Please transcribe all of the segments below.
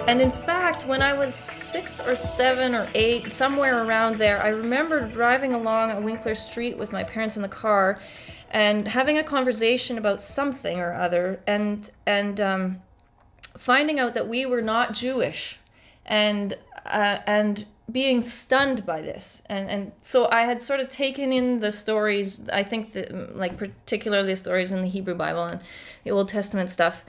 And in fact, when I was 6 or 7 or 8, somewhere around there, I remember driving along a Winkler Street with my parents in the car and having a conversation about something or other, and finding out that we were not Jewish, and being stunned by this. And so I had sort of taken in the stories, I think that, like, particularly the stories in the Hebrew Bible and the Old Testament stuff,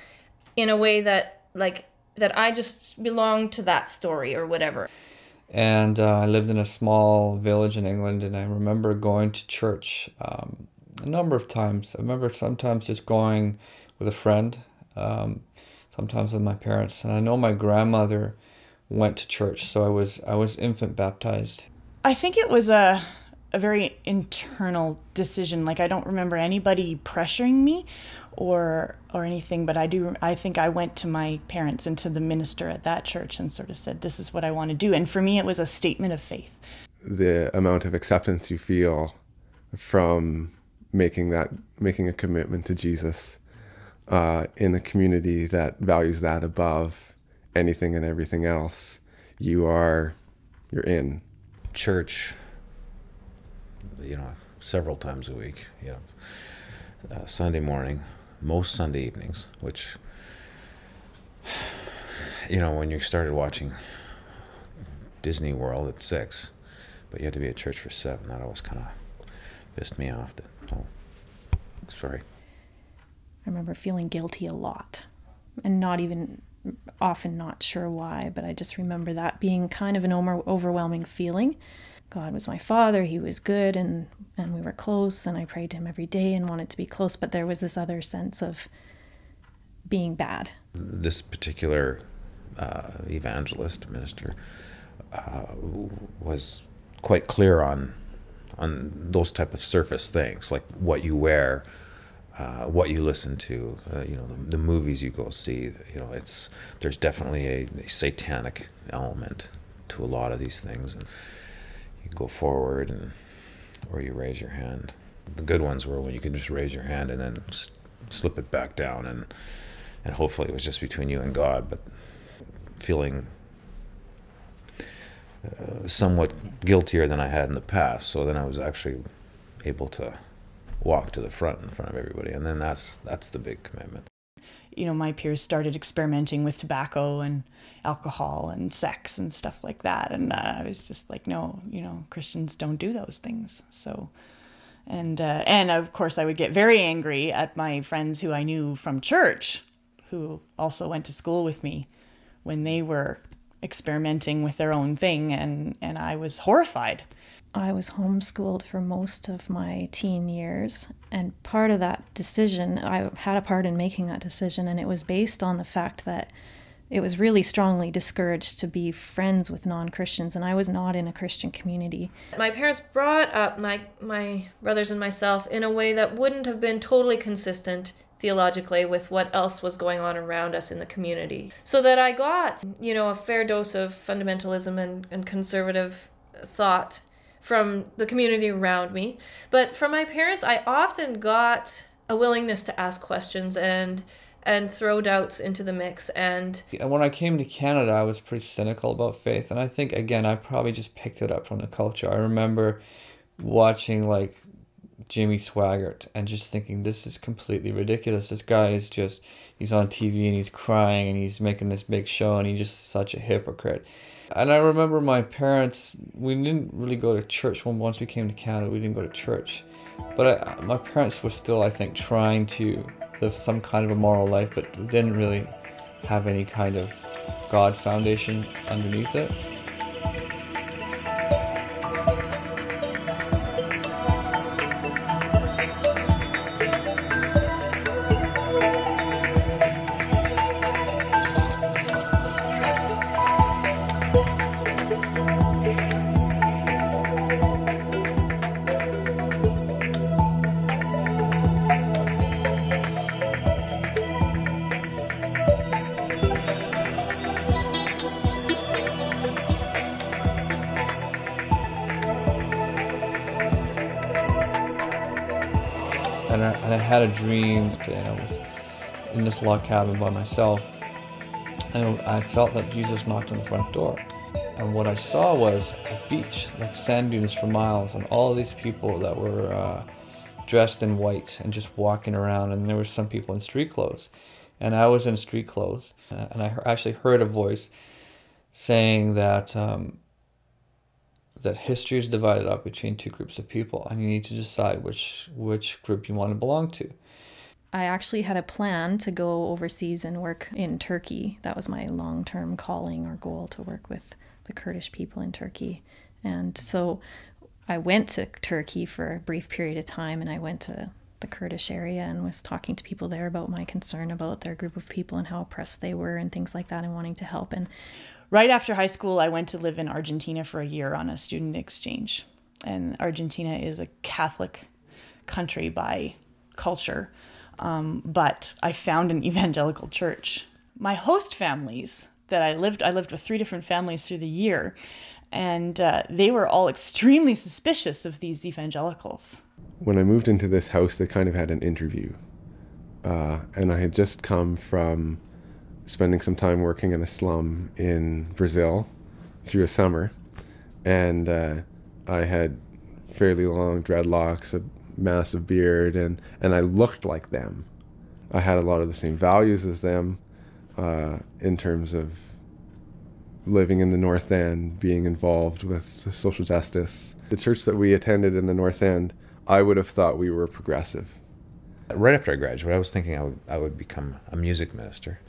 in a way that, like, that I just belonged to that story or whatever. And I lived in a small village in England, and I remember going to church a number of times. I remember sometimes just going with a friend, sometimes with my parents. And I know my grandmother went to church, so I was infant baptized. I think it was a very internal decision. Like, I don't remember anybody pressuring me or anything, but I think I went to my parents and to the minister at that church and sort of said, this is what I want to do. And for me, it was a statement of faith. The amount of acceptance you feel from making a commitment to Jesus in a community that values that above anything and everything else, you're in. Church, several times a week. Sunday morning, most Sunday evenings, which, when you started watching Disney World at 6, but you had to be at church for 7, that always kind of pissed me off. Sorry. I remember feeling guilty a lot, and often not sure why, but I just remember that being kind of an overwhelming feeling. God was my father, he was good, and we were close, and I prayed to him every day and wanted to be close, but there was this other sense of being bad. This particular evangelist, minister, was quite clear on those type of surface things, like what you wear, what you listen to, the movies you go see. There's definitely a satanic element to a lot of these things, and you go forward or you raise your hand. The good ones were when you could just raise your hand and then slip it back down, and hopefully it was just between you and God, but feeling somewhat guiltier than I had in the past. So then I was actually able to walk to the front in front of everybody, and then that's the big commitment. My peers started experimenting with tobacco and alcohol and sex and stuff like that, and I was just like, no, Christians don't do those things. So, and of course I would get very angry at my friends who I knew from church, who also went to school with me, when they were experimenting with their own thing, and I was horrified. I was homeschooled for most of my teen years, and part of that decision, I had a part in making that decision, and it was based on the fact that it was really strongly discouraged to be friends with non-Christians, and I was not in a Christian community. My parents brought up my brothers and myself in a way that wouldn't have been totally consistent theologically with what else was going on around us in the community. So that I got, a fair dose of fundamentalism and conservative thought from the community around me. But from my parents, I often got a willingness to ask questions and throw doubts into the mix. And when I came to Canada, I was pretty cynical about faith. And I think, again, I probably just picked it up from the culture. I remember watching, like, Jimmy Swaggart and just thinking, this is completely ridiculous. This guy is just, he's on TV and he's crying and he's making this big show and he's just such a hypocrite. And I remember my parents, we didn't really go to church. Once we came to Canada, we didn't go to church. But my parents were still, I think, trying to live some kind of a moral life, but didn't really have any kind of God foundation underneath it. And I had a dream, and I was in this log cabin by myself, And I felt that Jesus knocked on the front door. And what I saw was a beach, like sand dunes for miles, and all of these people that were dressed in white and just walking around, and there were some people in street clothes. And I was in street clothes, and I actually heard a voice saying that that history is divided up between two groups of people, and you need to decide which group you want to belong to. I actually had a plan to go overseas and work in Turkey. That was my long-term calling or goal, to work with the Kurdish people in Turkey. And so I went to Turkey for a brief period of time, and I went to the Kurdish area and was talking to people there about my concern about their group of people and how oppressed they were and things like that, and wanting to help. And right after high school, I went to live in Argentina for a year on a student exchange. And Argentina is a Catholic country by culture, but I found an evangelical church. My host families that I lived with 3 different families through the year, and they were all extremely suspicious of these evangelicals. When I moved into this house, they kind of had an interview. And I had just come from spending some time working in a slum in Brazil through a summer. And I had fairly long dreadlocks, a massive beard, and I looked like them. I had a lot of the same values as them in terms of living in the North End, being involved with social justice. The church that we attended in the North End, I would have thought we were progressive. Right after I graduated, I was thinking I would become a music minister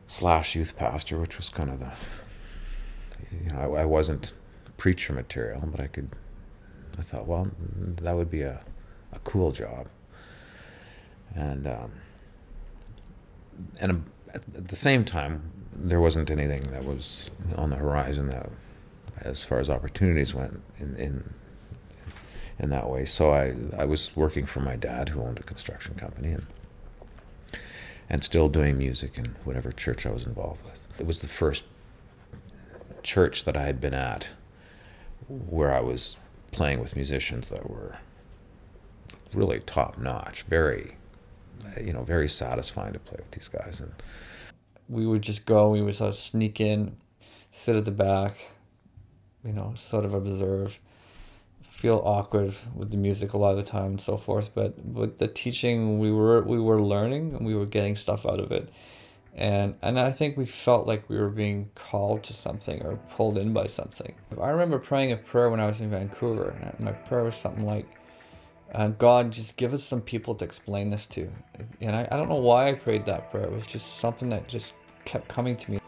/ youth pastor, which was kind of the, I wasn't preacher material, but I thought, well, that would be a cool job. And at the same time, there wasn't anything that was on the horizon that, as far as opportunities went, in that way. So I was working for my dad, who owned a construction company, and still doing music in whatever church I was involved with. It was the first church that I had been at where I was playing with musicians that were really top-notch, very satisfying to play with these guys. And we would just go, we would sort of sneak in, sit at the back, sort of observe, feel awkward with the music a lot of the time and so forth. But with the teaching, we were learning, and we were getting stuff out of it. And I think we felt like we were being called to something or pulled in by something. I remember praying a prayer when I was in Vancouver, and my prayer was something like, God, just give us some people to explain this to. And I don't know why I prayed that prayer. It was just something that just kept coming to me.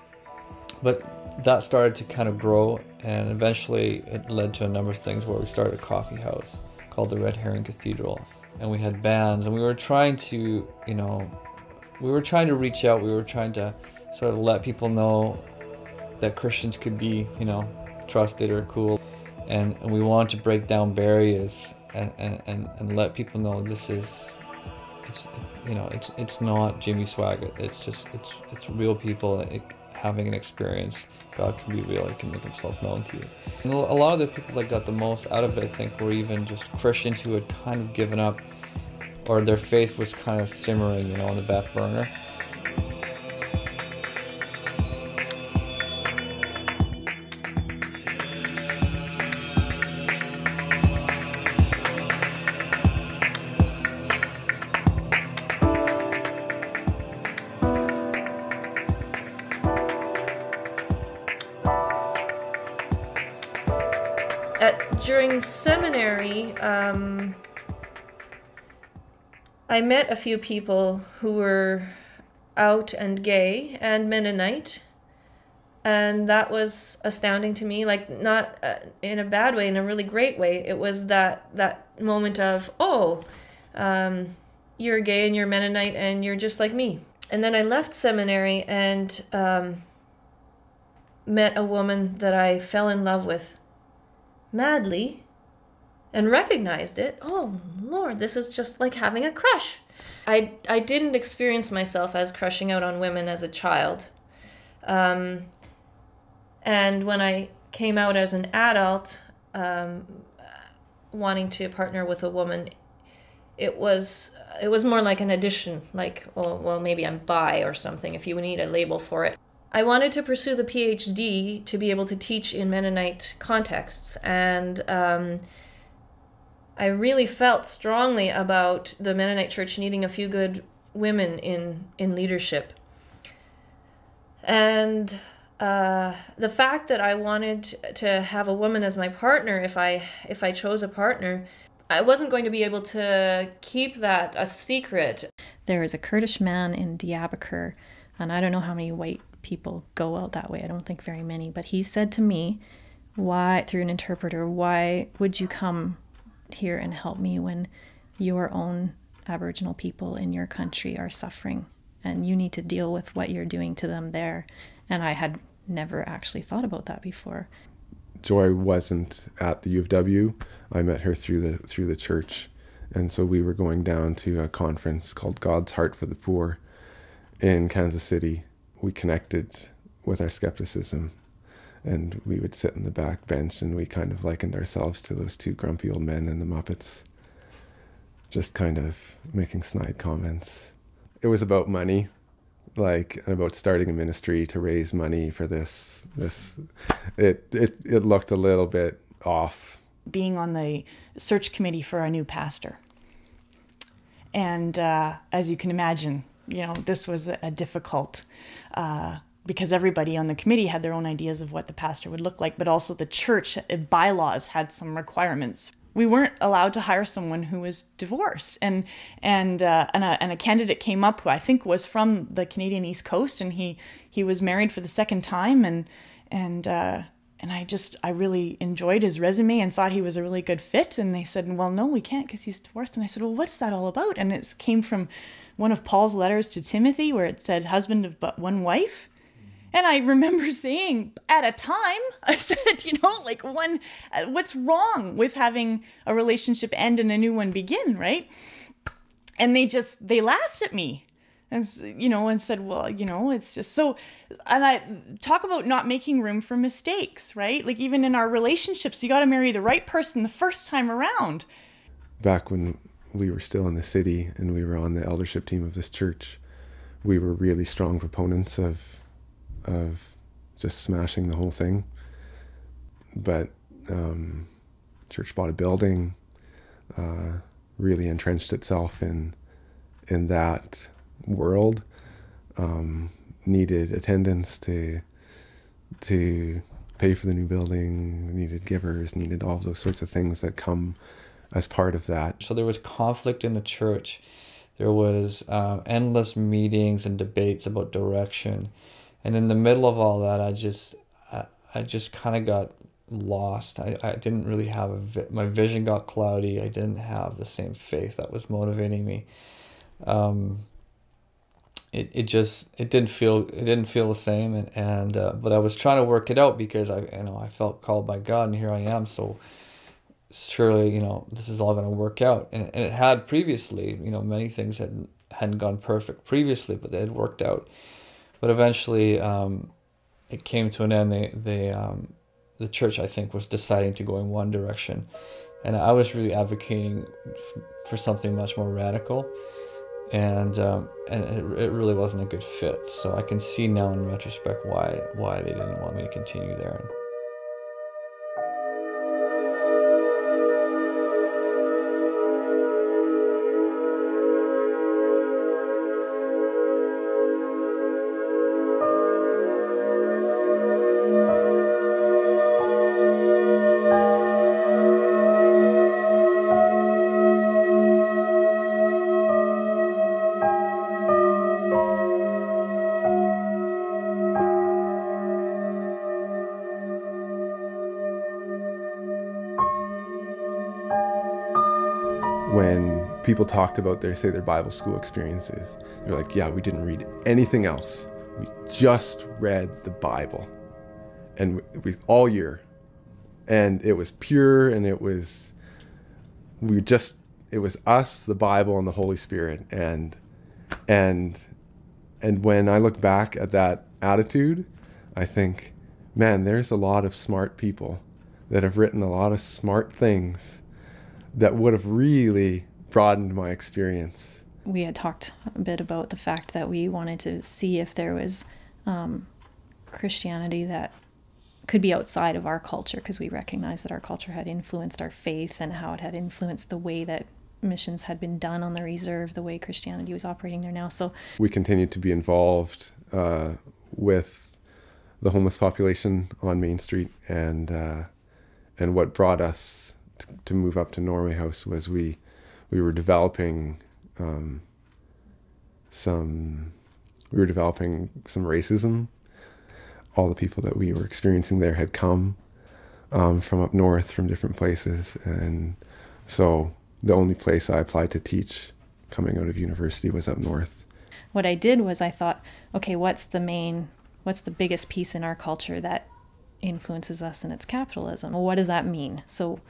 But that started to kind of grow, and eventually it led to a number of things where we started a coffee house called the Red Herring Cathedral. And we had bands, and we were trying to, reach out. We were trying to sort of let people know that Christians could be, trusted or cool. And we wanted to break down barriers and let people know it's not Jimmy Swaggart. It's real people having an experience. God can be real. He can make himself known to you. And a lot of the people that got the most out of it, I think, were even just Christians who had kind of given up, or their faith was kind of simmering, on the back burner. During seminary, I met a few people who were out and gay and Mennonite, and that was astounding to me. Like, not in a bad way, in a really great way. It was that moment of, you're gay and you're Mennonite and you're just like me. And then I left seminary and met a woman that I fell in love with madly and recognized it. Oh Lord, this is just like having a crush. I didn't experience myself as crushing out on women as a child. And when I came out as an adult, wanting to partner with a woman, it was more like an addition, like, oh, well, maybe I'm bi or something, if you need a label for it. I wanted to pursue the PhD to be able to teach in Mennonite contexts, and I really felt strongly about the Mennonite Church needing a few good women in leadership. And the fact that I wanted to have a woman as my partner, if I chose a partner, I wasn't going to be able to keep that a secret. There is a Kurdish man in Diyarbakir, and I don't know how many white people go out that way. I don't think very many, but he said to me, why, through an interpreter, why would you come here and help me when your own Aboriginal people in your country are suffering and you need to deal with what you're doing to them there? And I had never actually thought about that before. Joy wasn't at the U of W. I met her through the church, and so we were going down to a conference called God's Heart for the Poor in Kansas City. We connected with our skepticism, and we would sit in the back bench, and we kind of likened ourselves to those two grumpy old men in the Muppets, just kind of making snide comments. It was about money, like about starting a ministry to raise money for this. It looked a little bit off. Being on the search committee for our new pastor. And as you can imagine, this was a difficult, because everybody on the committee had their own ideas of what the pastor would look like, but also the church bylaws had some requirements. We weren't allowed to hire someone who was divorced, and a candidate came up who I think was from the Canadian East Coast, and he was married for the second time, and I really enjoyed his resume and thought he was a really good fit. And they said, well, no, we can't because he's divorced. And I said, well, what's that all about? And it came from one of Paul's letters to Timothy, where it said husband of but one wife. And I remember saying at a time, I said, what's wrong with having a relationship end and a new one begin, right? And they laughed at me and said, well, it's just so, and I talk about not making room for mistakes, right? Like even in our relationships, you got to marry the right person the first time around. Back when we were still in the city and we were on the eldership team of this church, we were really strong proponents of just smashing the whole thing. But church bought a building, really entrenched itself in that world, needed attendance to pay for the new building, needed givers, needed all of those sorts of things that come as part of that. So there was conflict in the church. There was endless meetings and debates about direction. And in the middle of all that, I just kind of got lost. I didn't really have my vision got cloudy. I didn't have the same faith that was motivating me. It didn't feel the same, and but I was trying to work it out because I felt called by God, and here I am. So surely this is all going to work out, and it had previously. Many things hadn't gone perfect previously, but they had worked out. But eventually, it came to an end. The church, I think, was deciding to go in one direction, and I was really advocating for something much more radical, and it really wasn't a good fit. So I can see now in retrospect why they didn't want me to continue there. When people talked about their Bible school experiences, they're like, yeah, we didn't read anything else. We just read the Bible, and all year, and it was pure, and it was us, the Bible, and the Holy Spirit, and when I look back at that attitude, I think, man, there's a lot of smart people that have written a lot of smart things that would have really broadened my experience. We had talked a bit about the fact that we wanted to see if there was Christianity that could be outside of our culture, because we recognized that our culture had influenced our faith and how it had influenced the way that missions had been done on the reserve, the way Christianity was operating there now. So we continued to be involved with the homeless population on Main Street, and what brought us to move up to Norway House was we were developing some racism. All the people that we were experiencing there had come from up north, from different places, and so the only place I applied to teach coming out of university was up north. What I did was I thought, okay, what's the biggest piece in our culture that influences us, and it's capitalism. Well, what does that mean? So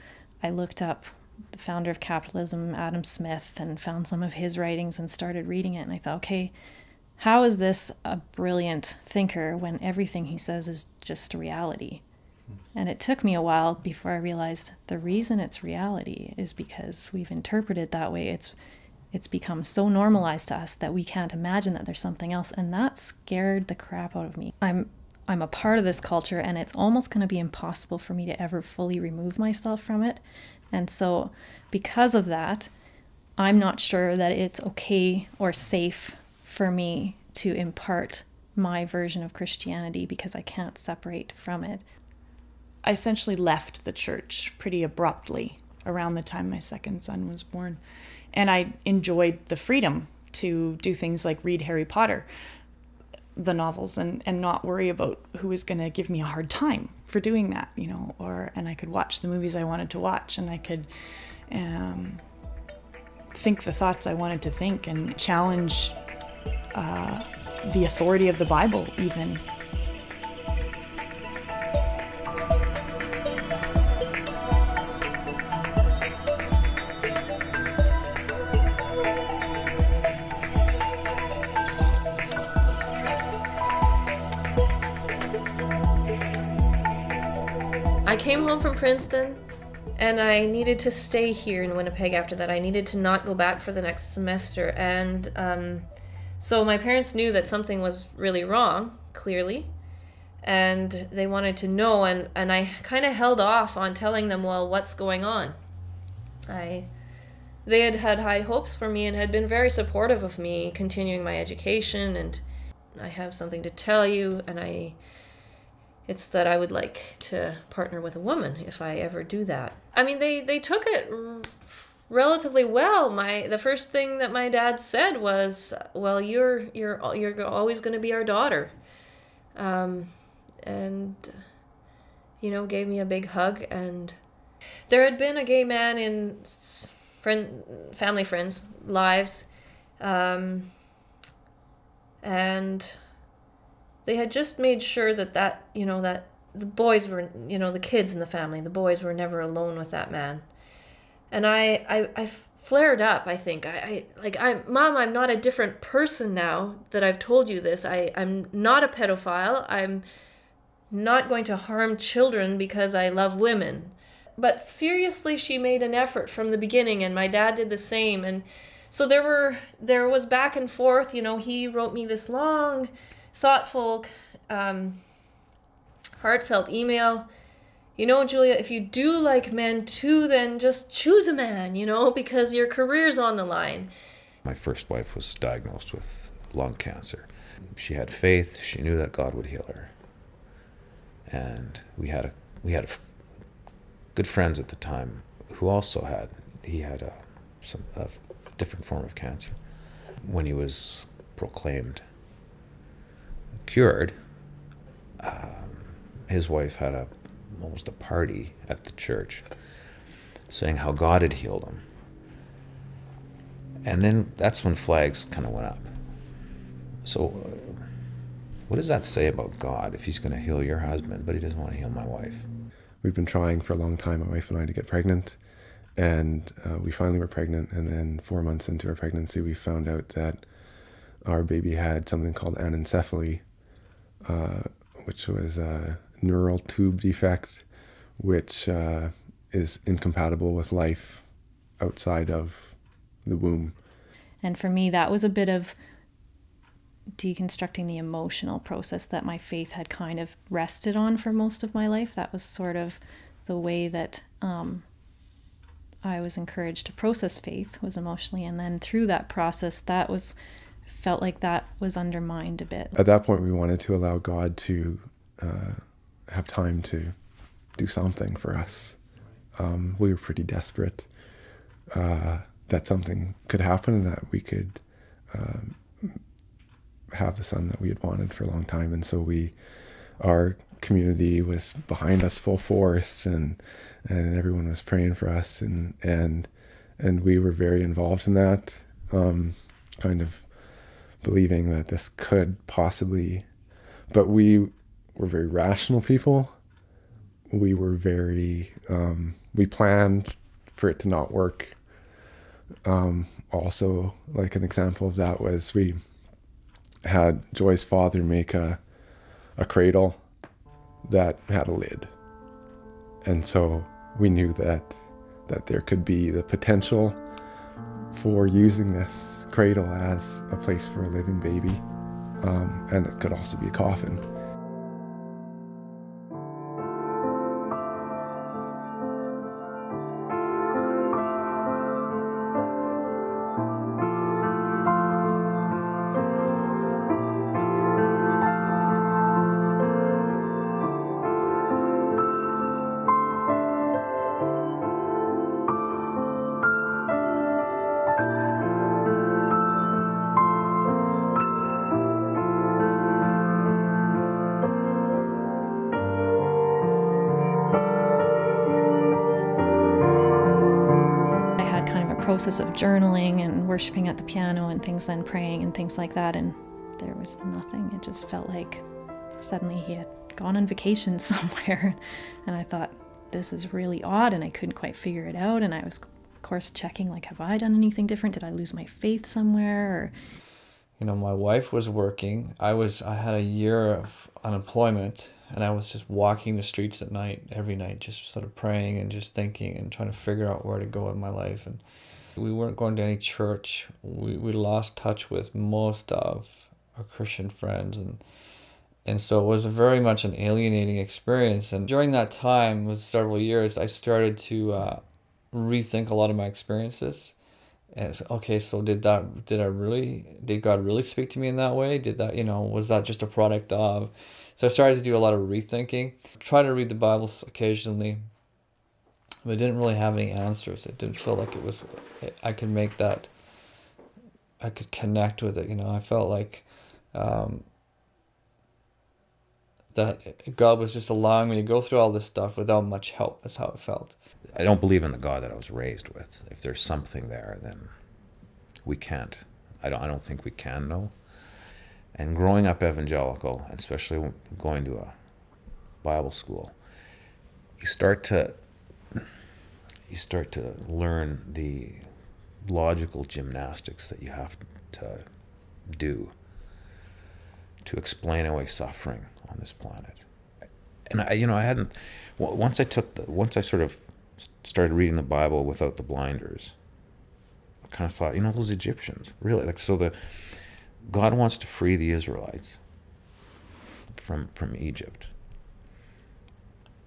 I looked up the founder of capitalism, Adam Smith, and found some of his writings and started reading it. And I thought, okay, how is this a brilliant thinker when everything he says is just reality? And it took me a while before I realized the reason it's reality is because we've interpreted it that way. It's become so normalized to us that we can't imagine that there's something else, and that scared the crap out of me. I'm a part of this culture, and it's almost going to be impossible for me to ever fully remove myself from it. And so because of that, I'm not sure that it's okay or safe for me to impart my version of Christianity because I can't separate from it. I essentially left the church pretty abruptly around the time my second son was born. And I enjoyed the freedom to do things like read Harry Potter, the novels, and not worry about who was going to give me a hard time for doing that, and I could watch the movies I wanted to watch, and I could think the thoughts I wanted to think and challenge the authority of the Bible even. I came home from Princeton and I needed to stay here in Winnipeg after that. I needed to not go back for the next semester. And so my parents knew that something was really wrong, clearly, and they wanted to know. And I kind of held off on telling them, well, what's going on? They had high hopes for me and had been very supportive of me continuing my education. And I have something to tell you, and it's that I would like to partner with a woman if I ever do that. I mean, they took it relatively well. The first thing that my dad said was, "Well, you're always going to be our daughter," and gave me a big hug. And there had been a gay man in family friends' lives, and they had just made sure that the boys were, the kids in the family, the boys were never alone with that man. And I flared up, I think. Mom, I'm not a different person now that I've told you this. I'm not a pedophile. I'm not going to harm children because I love women. But seriously, she made an effort from the beginning, and my dad did the same. And so there was back and forth. He wrote me this long, thoughtful, heartfelt email. Julia, if you do like men too, then just choose a man, because your career's on the line. My first wife was diagnosed with lung cancer. She had faith. She knew that God would heal her. And we had good friends at the time who also had a different form of cancer. When he was proclaimed cured, his wife had almost a party at the church saying how God had healed him. And then that's when flags kind of went up. So what does that say about God if he's going to heal your husband, but he doesn't want to heal my wife? We've been trying for a long time, my wife and I, to get pregnant. And we finally were pregnant. And then 4 months into our pregnancy, we found out that our baby had something called anencephaly, which was a neural tube defect, which is incompatible with life outside of the womb. And for me, that was a bit of deconstructing the emotional process that my faith had kind of rested on for most of my life. That was sort of the way that I was encouraged to process faith, was emotionally. And then through that process, felt like that was undermined a bit. At that point, we wanted to allow God to have time to do something for us. We were pretty desperate that something could happen and that we could have the son that we had wanted for a long time. And so our community was behind us full force, and everyone was praying for us, and we were very involved in that, kind of believing that this could possibly, but we were very rational people. We were very, we planned for it to not work. Also, like an example of that was we had Joy's father make a cradle that had a lid. And so we knew that there could be the potential for using this cradle as a place for a living baby. And it could also be a coffin. Process of journaling and worshiping at the piano and things, then praying and things like that, and there was nothing. It just felt like suddenly he had gone on vacation somewhere, and I thought, this is really odd, and I couldn't quite figure it out. And I was, of course, checking, like, have I done anything different? Did I lose my faith somewhere? Or, you know, my wife was working. I had a year of unemployment, and I was just walking the streets at night, every night, just sort of praying and just thinking and trying to figure out where to go in my life. And we weren't going to any church. We lost touch with most of our Christian friends, and so it was very much an alienating experience. And during that time, with several years, I started to rethink a lot of my experiences. And it's, okay, so did God really speak to me in that way? Did that, was that just a product of? So I started to do a lot of rethinking. Try to read the Bible occasionally, but I didn't really have any answers. It didn't feel like I could make that, I could connect with it. I felt like that God was just allowing me to go through all this stuff without much help. That's how it felt. I don't believe in the God that I was raised with. If there's something there, then we can't. I don't think we can know. And growing up evangelical, and especially going to a Bible school, you start to learn the logical gymnastics that you have to do to explain away suffering on this planet. And I hadn't, once I sort of started reading the Bible without the blinders, I kind of thought, those Egyptians, really, God wants to free the Israelites from Egypt.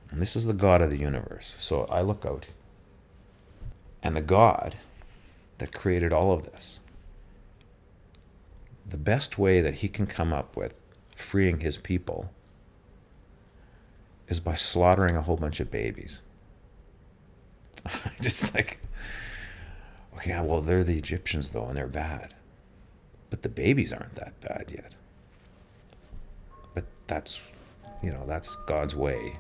And this is the God of the universe. So I look out, and the God that created all of this, the best way that he can come up with freeing his people is by slaughtering a whole bunch of babies. Just like, okay, well, they're the Egyptians, though, and they're bad. But the babies aren't that bad yet. But that's God's way.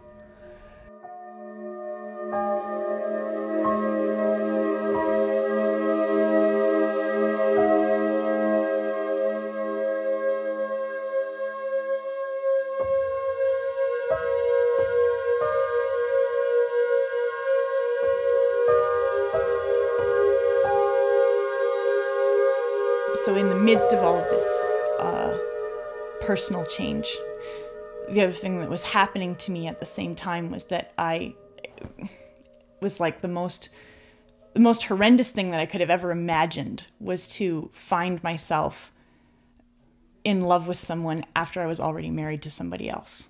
So in the midst of all of this personal change, the other thing that was happening to me at the same time was that I was like the most the most horrendous thing that I could have ever imagined was to find myself in love with someone after I was already married to somebody else.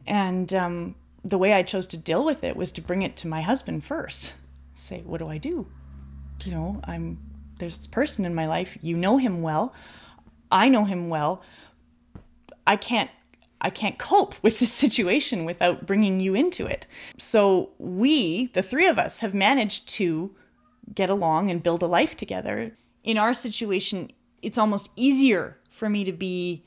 And the way I chose to deal with it was to bring it to my husband first. Say, what do I do? You know, there's this person in my life. You know him well. I know him well. I can't cope with this situation without bringing you into it. So we, the three of us, have managed to get along and build a life together. In our situation, it's almost easier for me to be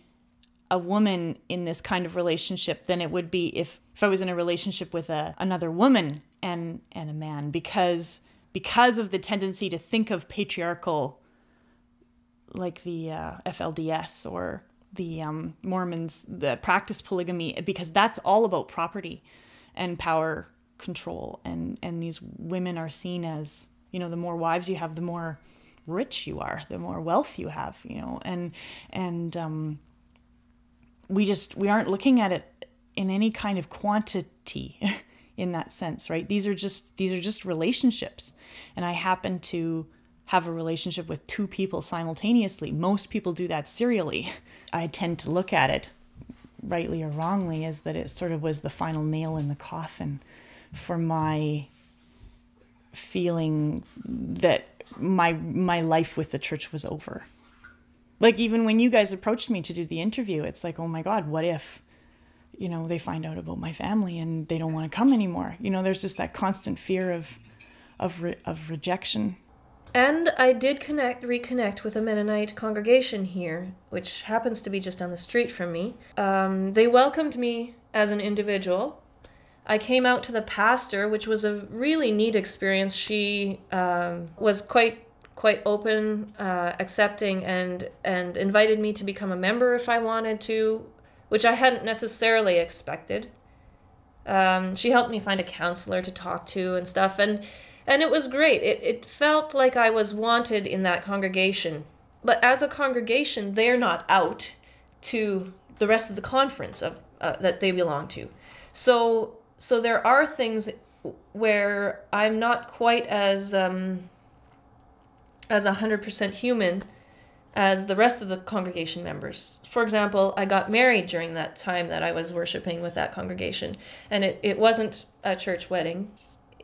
a woman in this kind of relationship than it would be if I was in a relationship with another woman and a man, because of the tendency to think of patriarchal, like the FLDS or the Mormons, the practice polygamy, because that's all about property and power control. And these women are seen as, you know, the more wives you have, the more rich you are, the more wealth you have, you know, and we aren't looking at it in any kind of quantity in that sense, right? These are just relationships. And I happen to have a relationship with two people simultaneously. Most people do that serially. I tend to look at it, rightly or wrongly, as that it sort of was the final nail in the coffin for my feeling that my life with the church was over. Like, even when you guys approached me to do the interview, it's like, oh my God, what if, you know, they find out about my family and they don't want to come anymore? You know, there's just that constant fear of rejection. And I did reconnect with a Mennonite congregation here, which happens to be just down the street from me. They welcomed me as an individual. I came out to the pastor, which was a really neat experience. She was quite open, accepting, and invited me to become a member if I wanted to, which I hadn't necessarily expected. She helped me find a counselor to talk to and stuff, and it was great. It felt like I was wanted in that congregation. But as a congregation, they're not out to the rest of the conference that they belong to. So there are things where I'm not quite as 100% human as the rest of the congregation members. For example, I got married during that time that I was worshiping with that congregation, and it wasn't a church wedding.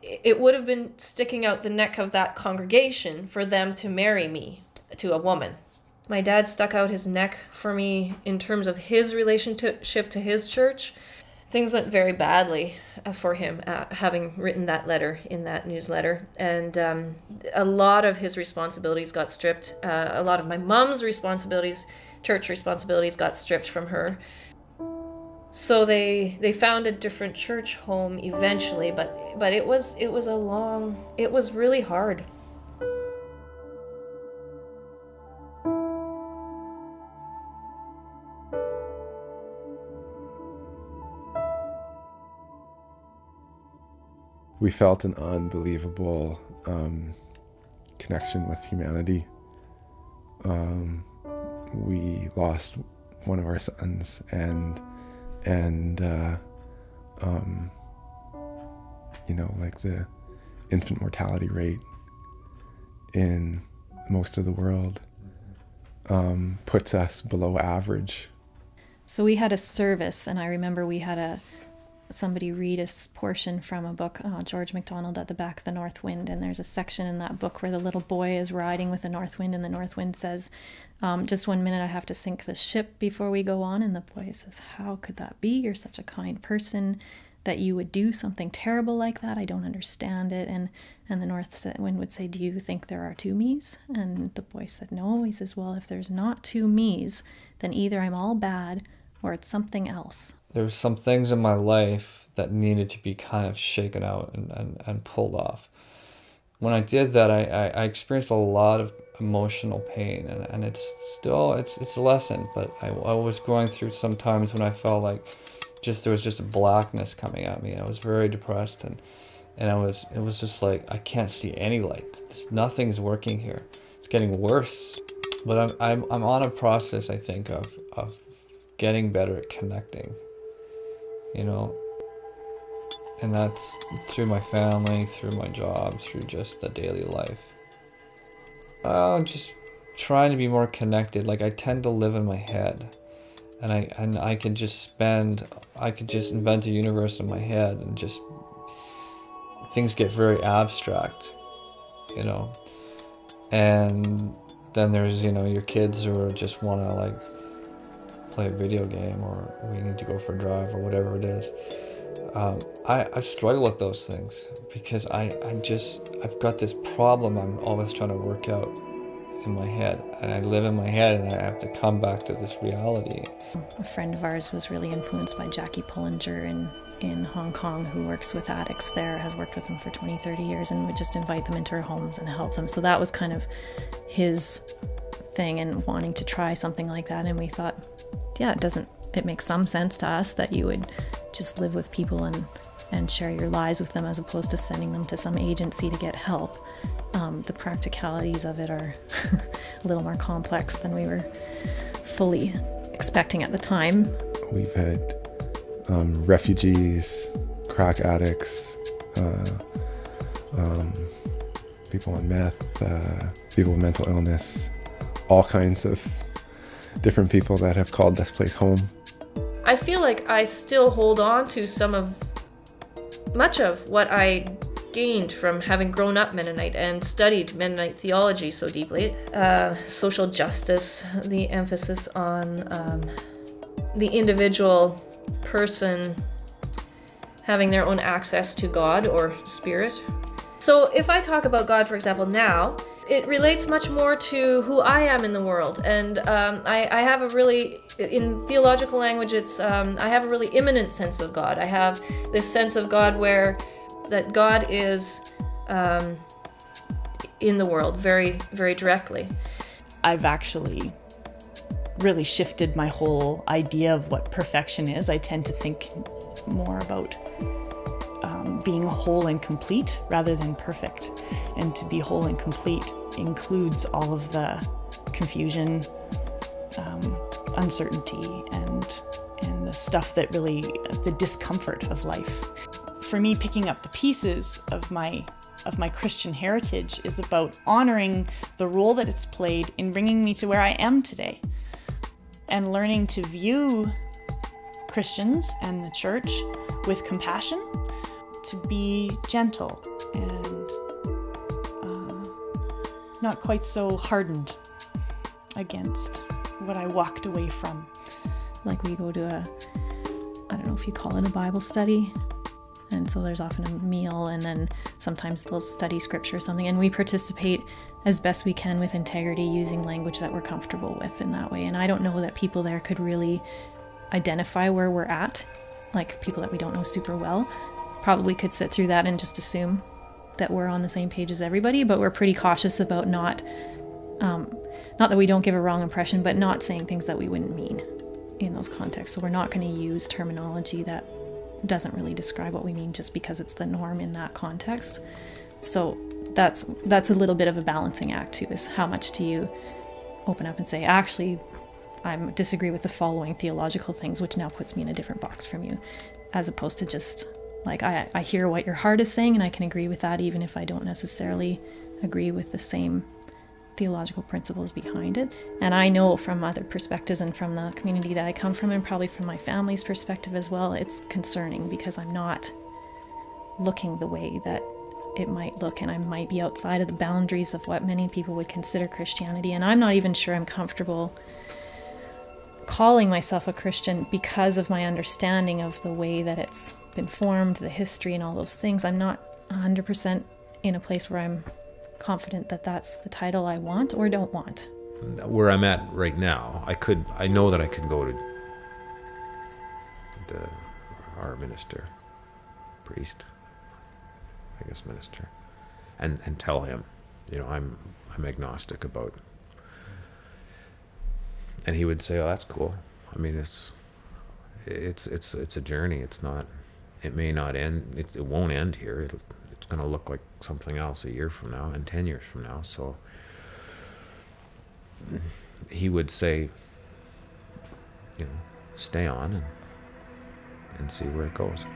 It would have been sticking out the neck of that congregation for them to marry me to a woman. My dad stuck out his neck for me in terms of his relationship to his church. Things went very badly for him, having written that letter in that newsletter. And a lot of his responsibilities got stripped. A lot of my mom's responsibilities, church responsibilities, got stripped from her. So they found a different church home eventually, but it was really hard. We felt an unbelievable connection with humanity. We lost one of our sons, and you know, like the infant mortality rate in most of the world puts us below average. So we had a service, and I remember we had somebody read a portion from a book, George MacDonald, At the Back of the North Wind, and there's a section in that book where the little boy is riding with the north wind, and the north wind says, just 1 minute, I have to sink the ship before we go on. And the boy says, how could that be? You're such a kind person that you would do something terrible like that. I don't understand it. And the north wind would say, do you think there are two me's? And the boy said, no. He says, well, if there's not two me's, then either I'm all bad or it's something else. There were some things in my life that needed to be kind of shaken out and pulled off. When I did that, I experienced a lot of emotional pain, and it's a lesson, but I was going through some times when I felt like there was just a blackness coming at me. I was very depressed, and it was just like, I can't see any light. Nothing's working here. It's getting worse. But I'm on a process, I think, of getting better at connecting. You know, And that's through my family, through my job, through just the daily life. Just trying to be more connected. Like, I tend to live in my head, and I could just invent a universe in my head, and just things get very abstract, you know. And then there's, you know, your kids who just want to like play a video game, or we need to go for a drive, or whatever it is. I struggle with those things because I've got this problem I'm always trying to work out in my head, and I live in my head, and I have to come back to this reality. A friend of ours was really influenced by Jackie Pullinger in Hong Kong, who works with addicts there, has worked with them for 20, 30 years, and would just invite them into her homes and help them. So that was kind of his thing, and wanting to try something like that. And we thought, yeah, it makes some sense to us that you would just live with people and share your lives with them, as opposed to sending them to some agency to get help. The practicalities of it are a little more complex than we were fully expecting at the time. We've had refugees, crack addicts, people on meth, people with mental illness, all kinds of different people that have called this place home. I feel like I still hold on to much of what I gained from having grown up Mennonite and studied Mennonite theology so deeply. Social justice, the emphasis on the individual person having their own access to God or spirit. So if I talk about God, for example, now, it relates much more to who I am in the world. And I have a really, in theological language, I have a really immanent sense of God. I have this sense of God that God is in the world very, very directly. I've actually really shifted my whole idea of what perfection is. I tend to think more about being whole and complete rather than perfect. And to be whole and complete includes all of the confusion, uncertainty, and the stuff that really, the discomfort of life. For me, picking up the pieces of my Christian heritage is about honoring the role that it's played in bringing me to where I am today, and learning to view Christians and the church with compassion, to be gentle and not quite so hardened against what I walked away from. Like, we go to I don't know if you call it a Bible study, and so there's often a meal, and then sometimes they'll study scripture or something, and we participate as best we can with integrity, using language that we're comfortable with in that way. And I don't know that people there could really identify where we're at, like people that we don't know super well probably could sit through that and just assume that we're on the same page as everybody, but we're pretty cautious about not that we don't give a wrong impression, but not saying things that we wouldn't mean in those contexts. So we're not going to use terminology that doesn't really describe what we mean just because it's the norm in that context. So that's a little bit of a balancing act too, is how much do you open up and say, actually, I disagree with the following theological things, which now puts me in a different box from you, as opposed to just like, I hear what your heart is saying and I can agree with that, even if I don't necessarily agree with the same theological principles behind it. And I know from other perspectives and from the community that I come from, and probably from my family's perspective as well, it's concerning because I'm not looking the way that it might look, and I might be outside of the boundaries of what many people would consider Christianity. And I'm not even sure I'm comfortable calling myself a Christian because of my understanding of the way that it's been formed, the history and all those things. I'm not 100% in a place where I'm confident that that's the title I want or don't want. Where I'm at right now, I know that I could go to our minister, priest, I guess minister, and tell him, I'm agnostic about. And he would say, "Oh, that's cool. I mean, it's a journey. It's not. It may not end. It won't end here. It's going to look like something else a year from now and 10 years from now." So he would say, stay on and see where it goes.